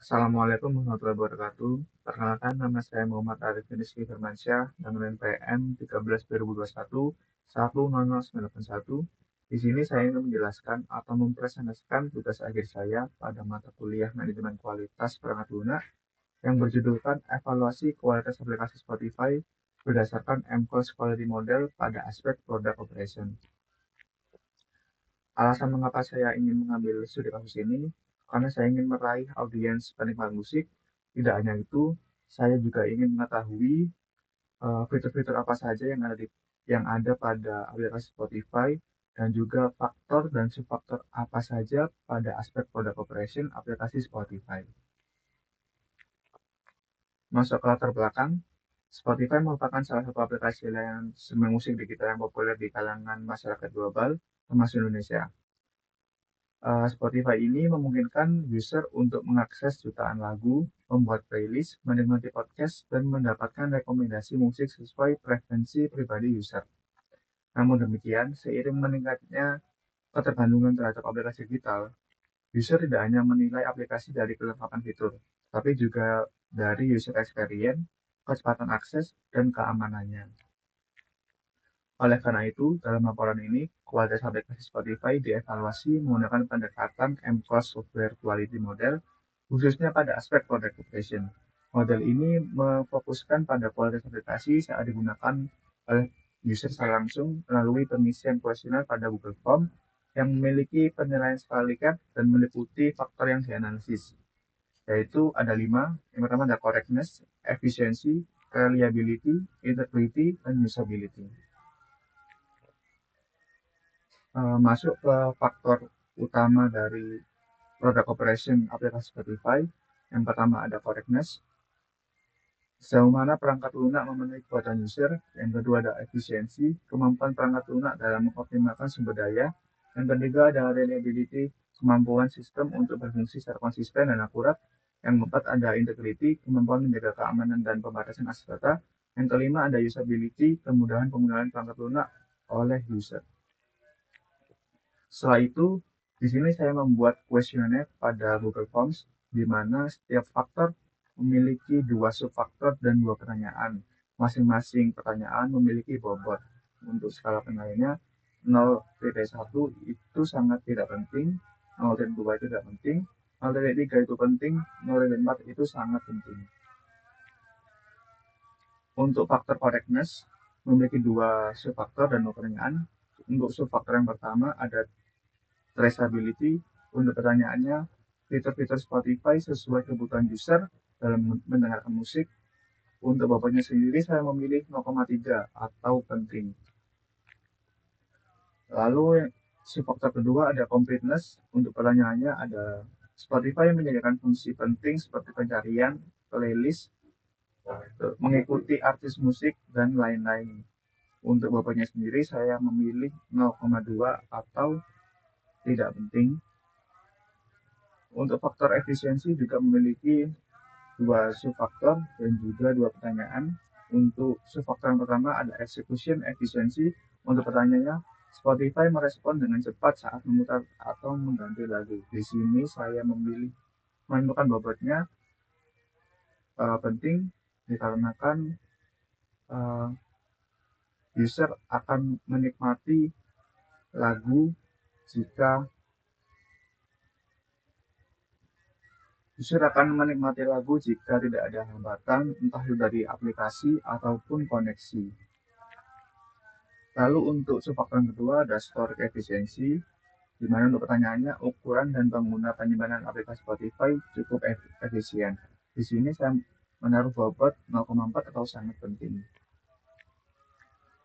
Assalamualaikum warahmatullahi wabarakatuh. Perkenalkan, nama saya Muhammad Arif Rizky Firmansyah dengan NPM 13/2021 100981. Di sini saya ingin menjelaskan atau mempresentasikan tugas akhir saya pada mata kuliah Manajemen Kualitas Perangkat Lunak yang berjudulkan Evaluasi Kualitas Aplikasi Spotify berdasarkan MCOS Quality Model pada aspek Product Operation. Alasan mengapa saya ingin mengambil studi kasus ini, karena saya ingin meraih audiens penikmat musik. Tidak hanya itu, saya juga ingin mengetahui fitur-fitur apa saja yang ada pada aplikasi Spotify dan juga faktor dan subfaktor apa saja pada aspek product operation aplikasi Spotify. Masuk ke latar belakang, Spotify merupakan salah satu aplikasi layanan streaming musik digital yang populer di kalangan masyarakat global, termasuk Indonesia. Spotify ini memungkinkan user untuk mengakses jutaan lagu, membuat playlist, menikmati podcast, dan mendapatkan rekomendasi musik sesuai preferensi pribadi user. Namun demikian, seiring meningkatnya ketergantungan terhadap aplikasi digital, user tidak hanya menilai aplikasi dari kelengkapan fitur, tapi juga dari user experience, kecepatan akses, dan keamanannya. Oleh karena itu, dalam laporan ini, kualitas aplikasi Spotify dievaluasi menggunakan pendekatan MCOS Software Quality Model, khususnya pada aspek product operation. Model ini memfokuskan pada kualitas aplikasi saat digunakan oleh user secara langsung melalui pengisian kuesioner pada Google Form yang memiliki penilaian skala Likert dan meliputi faktor yang dianalisis, yaitu ada 5. Yang pertama ada correctness, efficiency, reliability, integrity, dan usability. Masuk ke faktor utama dari product operation aplikasi Spotify. Yang pertama ada correctness. Sejauh mana perangkat lunak memenuhi kebutuhan user. Yang kedua ada efisiensi, kemampuan perangkat lunak dalam mengoptimalkan sumber daya. Yang ketiga ada reliability, kemampuan sistem untuk berfungsi secara konsisten dan akurat. Yang keempat ada integrity, kemampuan menjaga keamanan dan pembatasan akses data. Yang kelima ada usability, kemudahan penggunaan perangkat lunak oleh user. Setelah itu, di sini saya membuat kuesioner pada Google Forms, di mana setiap faktor memiliki 2 subfaktor dan 2 pertanyaan. Masing-masing pertanyaan memiliki bobot. Untuk skala penilaiannya, 0,1 itu sangat tidak penting, 0,2 itu tidak penting, 0,3 itu penting, 0,4 itu sangat penting. Untuk faktor correctness, memiliki 2 subfaktor dan 2 pertanyaan. Untuk subfaktor yang pertama ada traceability. Untuk pertanyaannya, fitur-fitur Spotify sesuai kebutuhan user dalam mendengarkan musik. Untuk bobotnya sendiri saya memilih 0,3 atau penting. Lalu subfaktor kedua ada completeness. Untuk pertanyaannya ada Spotify menyediakan fungsi penting seperti pencarian, playlist, mengikuti artis musik, dan lain-lain. Untuk bobotnya sendiri saya memilih 0,2 atau tidak penting. Untuk faktor efisiensi juga memiliki 2 subfaktor dan juga 2 pertanyaan. Untuk subfaktor yang pertama ada execution efficiency. Untuk pertanyaannya, Spotify merespon dengan cepat saat memutar atau mengganti lagu. Di sini saya memilih menentukan bobotnya penting dikarenakan user akan menikmati lagu jika User akan menikmati lagu jika tidak ada hambatan, entah itu dari aplikasi ataupun koneksi. Lalu untuk subfaktor yang kedua ada storage efficiency, di mana untuk pertanyaannya ukuran dan pengguna penyimpanan aplikasi Spotify cukup efisien. Di sini saya menaruh bobot 0,4 atau sangat penting.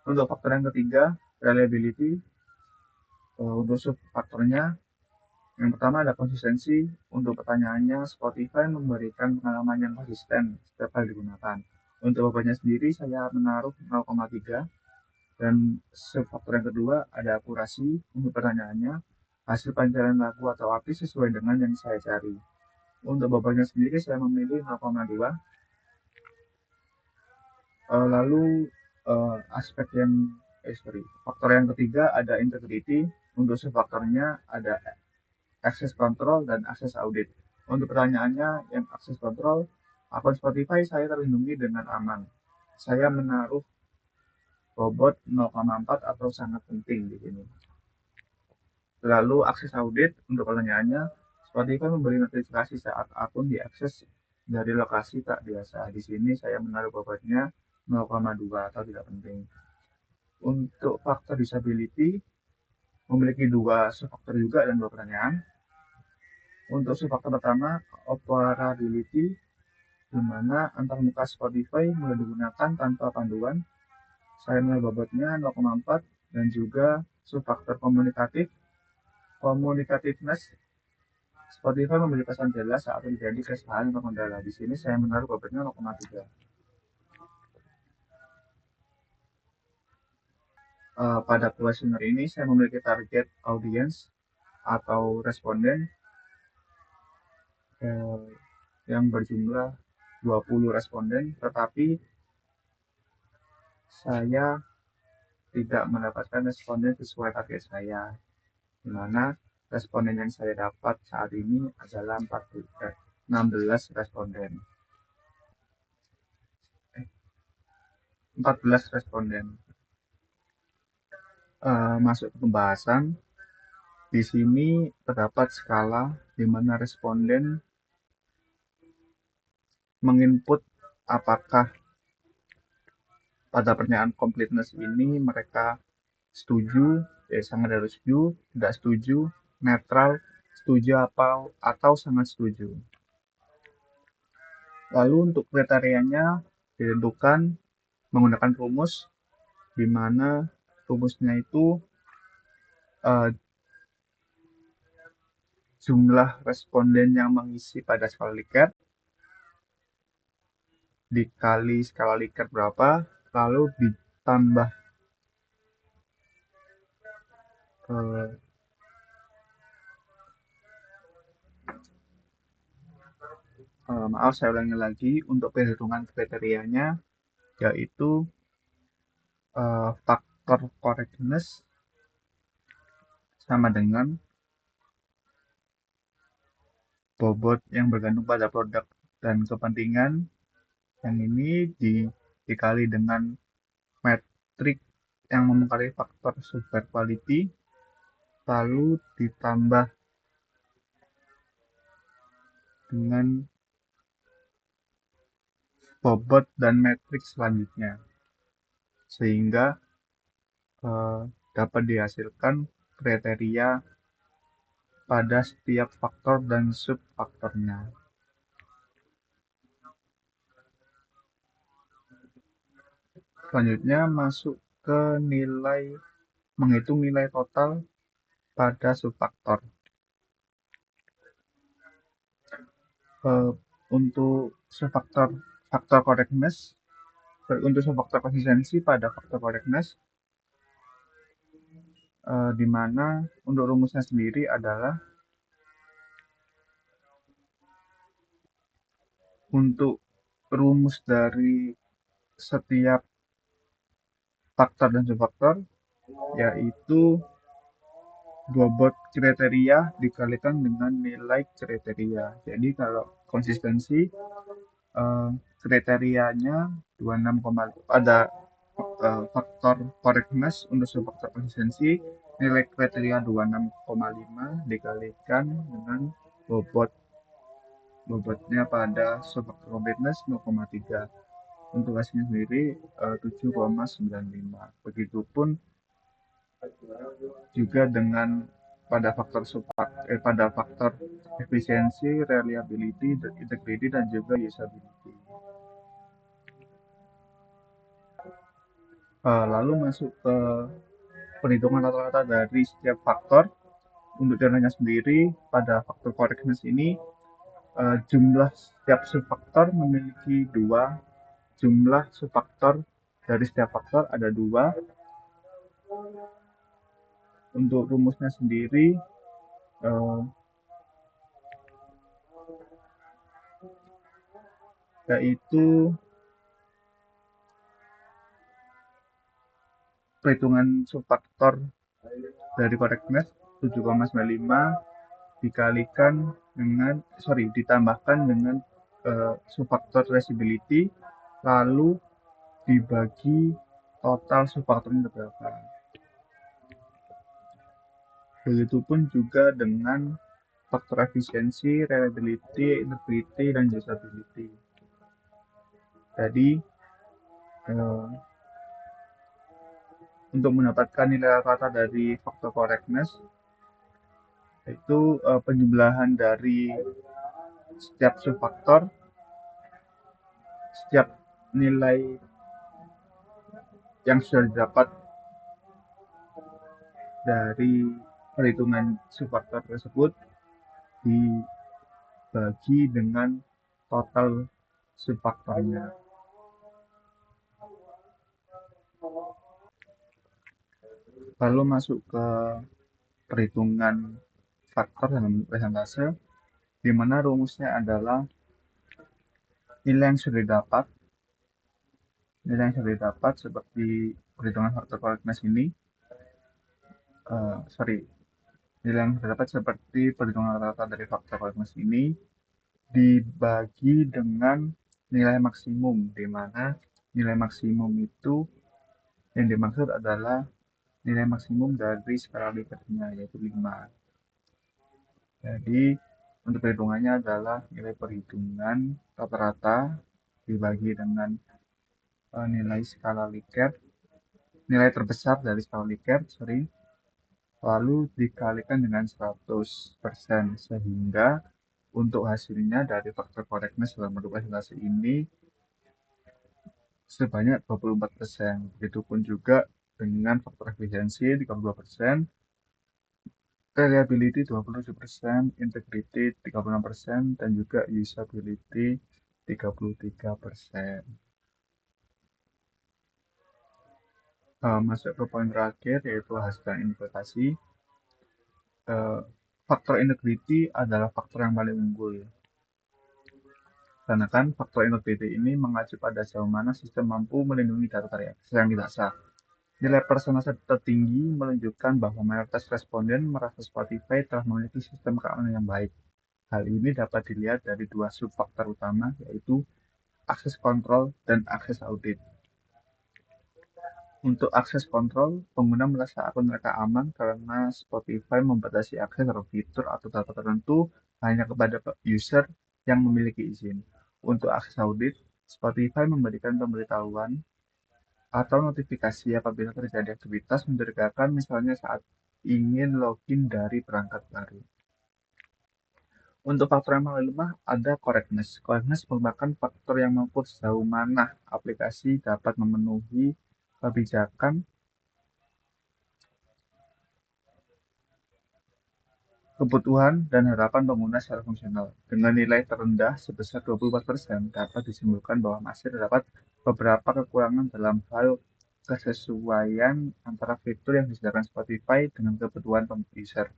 Untuk faktor yang ketiga, reliability. Untuk subfaktornya, yang pertama ada konsistensi. Untuk pertanyaannya, Spotify memberikan pengalaman yang konsisten setiap kali digunakan. Untuk bobotnya sendiri, saya menaruh 0,3. Dan subfaktor yang kedua ada akurasi. Untuk pertanyaannya, hasil pencarian lagu atau artis sesuai dengan yang saya cari. Untuk bobotnya sendiri, saya memilih 0,2. Lalu faktor yang ketiga ada integrity. Untuk subfaktornya ada access control dan access audit. Untuk pertanyaannya yang akses kontrol, akun Spotify saya terlindungi dengan aman. Saya menaruh bobot 0,4 atau sangat penting di sini. Lalu akses audit, untuk pertanyaannya, Spotify memberi notifikasi saat akun diakses dari lokasi tak biasa. Di sini saya menaruh bobotnya 0,2 atau tidak penting. Untuk faktor disability, memiliki dua subfaktor juga dan dua pertanyaan. Untuk subfaktor pertama, operability, di mana antarmuka Spotify mulai digunakan tanpa panduan. Saya menaruh bobotnya 0,4 dan juga subfaktor komunikativeness. Spotify memberi pesan jelas saat terjadi kesalahan atau kendala. Di sini saya menaruh bobotnya 0,3. Pada kuesioner ini saya memiliki target audience atau responden yang berjumlah 20 responden, tetapi saya tidak mendapatkan responden sesuai target saya, di mana responden yang saya dapat saat ini adalah 16 responden. 14 responden. Masuk ke pembahasan. Di sini terdapat skala di mana responden menginput apakah pada pertanyaan completeness ini mereka setuju, sangat harus setuju, tidak setuju, netral, setuju atau sangat setuju. Lalu untuk kriterianya ditentukan menggunakan rumus, di mana rumusnya itu jumlah responden yang mengisi pada skala Likert dikali skala Likert berapa, lalu ditambah maaf saya ulangi lagi, untuk perhitungan kriterianya yaitu faktor correctness sama dengan bobot yang bergantung pada produk dan kepentingan, yang ini dikali dengan metrik yang mempengaruhi faktor super quality, lalu ditambah dengan bobot dan metrik selanjutnya, sehingga dapat dihasilkan kriteria pada setiap faktor dan subfaktornya. Selanjutnya masuk ke menghitung nilai total pada subfaktor. Untuk faktor correctness, untuk subfaktor konsistensi pada faktor correctness, di mana untuk rumusnya sendiri adalah untuk rumus dari setiap faktor dan subfaktor, yaitu bobot kriteria dikalikan dengan nilai kriteria. Jadi kalau konsistensi, kriterianya 26, pada faktor correctness untuk subfaktor konsistensi, nilai kriteria 26,5 dikalikan dengan bobotnya pada subfaktor completeness 0,3. Untuk hasilnya sendiri 7,95. Begitupun juga dengan pada faktor efisiensi, reliability, integrity, dan juga usability. Lalu masuk ke perhitungan rata-rata dari setiap faktor. Untuk caranya sendiri, pada faktor correctness ini jumlah setiap subfaktor memiliki 2, jumlah subfaktor dari setiap faktor ada 2. Untuk rumusnya sendiri yaitu perhitungan subfaktor dari correctness 7,95 dikalikan ditambahkan dengan subfaktor traceability, lalu dibagi total subfaktornya berapa. Begitupun juga dengan faktor efisiensi, reliability, integrity, dan usability. Jadi untuk mendapatkan nilai rata dari faktor correctness, yaitu penjumlahan dari setiap subfaktor, setiap nilai yang sudah didapat dari perhitungan subfaktor tersebut dibagi dengan total subfaktornya. Lalu masuk ke perhitungan faktor dalam persentase, di mana rumusnya adalah nilai yang sudah didapat seperti perhitungan faktor correctness ini, nilai yang sudah didapat seperti perhitungan rata dari faktor correctness ini dibagi dengan nilai maksimum, di mana nilai maksimum itu yang dimaksud adalah nilai maksimum dari skala Likert-nya, yaitu 5. Jadi untuk perhitungannya adalah nilai perhitungan rata-rata dibagi dengan nilai skala Likert, nilai terbesar dari skala Likert, lalu dikalikan dengan 100%, sehingga untuk hasilnya dari faktor correctness dalam bentuk presentasi ini sebanyak 24%. Begitupun juga dengan faktor efisiensi 32%, reliability 27%, integrity 36%, dan juga usability 33%. Masuk ke poin terakhir, yaitu hasil implementasi. Faktor integrity adalah faktor yang paling unggul. Karena kan faktor integrity ini mengacu pada sejauh mana sistem mampu melindungi data yang tidak sah. Nilai persentase tertinggi menunjukkan bahwa mayoritas responden merasa Spotify telah memiliki sistem keamanan yang baik. Hal ini dapat dilihat dari dua subfaktor utama, yaitu akses kontrol dan akses audit. Untuk akses kontrol, pengguna merasa akun mereka aman karena Spotify membatasi akses terhadap fitur atau data tertentu hanya kepada user yang memiliki izin. Untuk akses audit, Spotify memberikan pemberitahuan atau notifikasi apabila terjadi aktivitas mencurigakan, misalnya saat ingin login dari perangkat baru. Untuk faktor yang paling lemah ada correctness. Correctness merupakan faktor yang mengukur sejauh mana aplikasi dapat memenuhi kebijakan, kebutuhan, dan harapan pengguna secara fungsional. Dengan nilai terendah sebesar 24%, dapat disimpulkan bahwa masih terdapat beberapa kekurangan dalam hal kesesuaian antara fitur yang disediakan Spotify dengan kebutuhan user.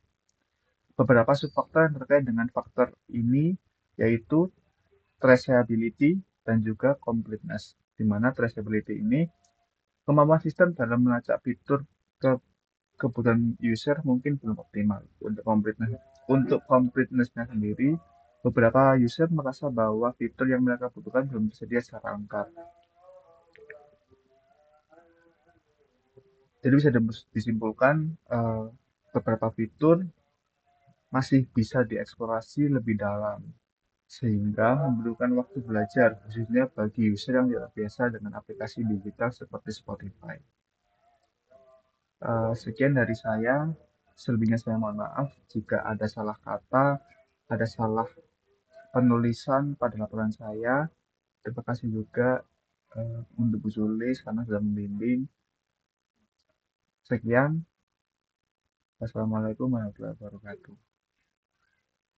Beberapa subfaktor yang terkait dengan faktor ini yaitu traceability dan juga completeness, di mana traceability ini kemampuan sistem dalam melacak fitur ke kebutuhan user mungkin belum optimal. Untuk completeness-nya sendiri, beberapa user merasa bahwa fitur yang mereka butuhkan belum tersedia secara lengkap. Jadi bisa disimpulkan beberapa fitur masih bisa dieksplorasi lebih dalam, sehingga memerlukan waktu belajar, khususnya bagi user yang tidak biasa dengan aplikasi digital seperti Spotify. Sekian dari saya. Selebihnya saya mohon maaf jika ada salah kata, ada salah penulisan pada laporan saya. Terima kasih juga untuk Bu Sulis karena sudah membimbing. Sekian. Wassalamualaikum warahmatullahi wabarakatuh.